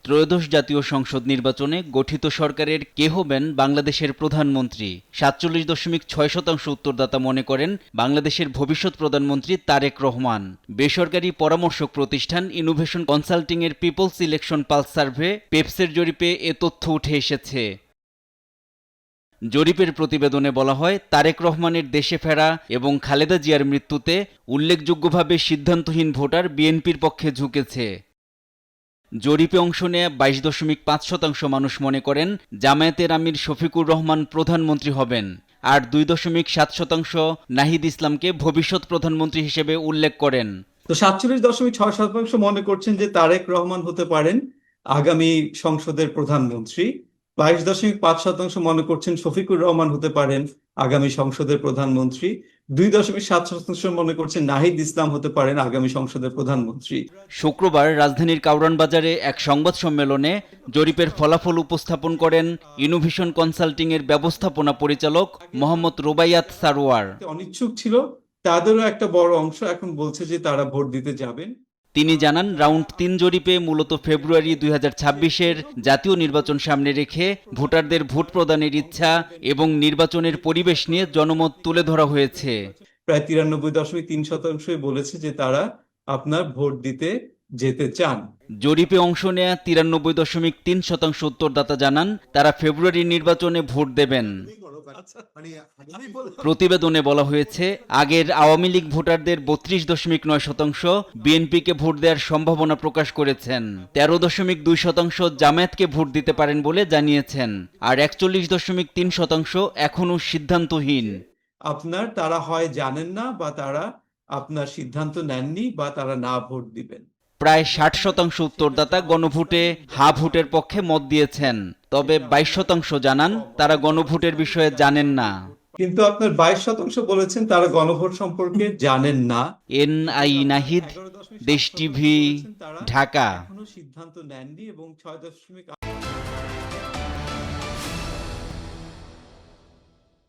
ত্রয়োদশ জাতীয় সংসদ নির্বাচনে গঠিত সরকারের কে হবেন বাংলাদেশের প্রধানমন্ত্রী? ৪৭.৬% উত্তরদাতা মনে করেন বাংলাদেশের ভবিষ্যৎ প্রধানমন্ত্রী তারেক রহমান। বেসরকারি পরামর্শক প্রতিষ্ঠান ইনোভেশন কনসাল্টিং এর পিপলস ইলেকশন পালস সার্ভে পেপসের জরিপে এ তথ্য উঠে এসেছে। জরিপের প্রতিবেদনে বলা হয়, তারেক রহমানের দেশে ফেরা এবং খালেদা জিয়ার মৃত্যুতে উল্লেখযোগ্যভাবে সিদ্ধান্তহীন ভোটার বিএনপির পক্ষে ঝুঁকেছে। জরিপে অংশ নেয়া ২২.৫% মানুষ মনে করেন জামায়াতের আমির শফিকুর রহমান প্রধানমন্ত্রী হবেন, আর ২.৭% নাহিদ ইসলামকে ভবিষ্যৎ প্রধানমন্ত্রী হিসেবে উল্লেখ করেন। তো ৪৭.৬% মনে করছেন যে তারেক রহমান হতে পারেন আগামী সংসদের প্রধানমন্ত্রী। ২২.৫% মনে করছেন শফিকুর রহমান হতে পারেন আগামী সংসদের প্রধানমন্ত্রী। ২.৭% মনে করছেন নাহিদ ইসলাম হতে পারেন আগামী সংসদের প্রধানমন্ত্রী। শুক্রবার রাজধানীর কাউরান বাজারে এক সংবাদ সম্মেলনে জরিপের ফলাফল উপস্থাপন করেন ইনোভেশন কনসাল্টিং এর ব্যবস্থাপনা পরিচালক মোহাম্মদ রুবাইয়াত সারোয়ার। অনিচ্ছুক ছিল তাদেরও একটা বড় অংশ এখন বলছে যে তারা ভোট দিতে যাবেন। তিনি জানান, রাউন্ড ৩ জরিপে মূলত ফেব্রুয়ারি ২০২৬-এর জাতীয় নির্বাচন সামনে রেখে ভোটারদের ভোট প্রদানের ইচ্ছা এবং নির্বাচনের পরিবেশ নিয়ে জনমত তুলে ধরা হয়েছে। প্রায় ৯৩.৩% বলেছে যে তারা আপনার ভোট দিতে যেতে চান। জরিপে অংশ নেয়া ৯৩.৩% উত্তরদাতা জানান তারা ফেব্রুয়ারির নির্বাচনে ভোট দেবেন। প্রতিবেদনে বলা হয়েছে, আগের আওয়ামী লীগ ভোটারদের ৩২.৯% বিএনপিকে ভোট দেওয়ার সম্ভাবনা প্রকাশ করেছেন। ১৩.২% জামায়াতকে ভোট দিতে পারেন বলে জানিয়েছেন, আর ৪১.৩% এখনও সিদ্ধান্তহীন। তারা হয় জানেন না, বা তারা আপনার সিদ্ধান্ত নেননি, বা তারা না ভোট দিবেন। প্রায় ৬০% উত্তরদাতা গণভোটে হা ভোটের পক্ষে মত দিয়েছেন, তবে ২২% জানান তারা গণভোটের বিষয়ে জানেন না। কিন্তু ২২% বলেছেন তারা গণভোট সম্পর্কে জানেন না। এনআই নাহিদ, দেশ টিভি, ঢাকা। এখনো সিদ্ধান্ত নেননি এবং ৬.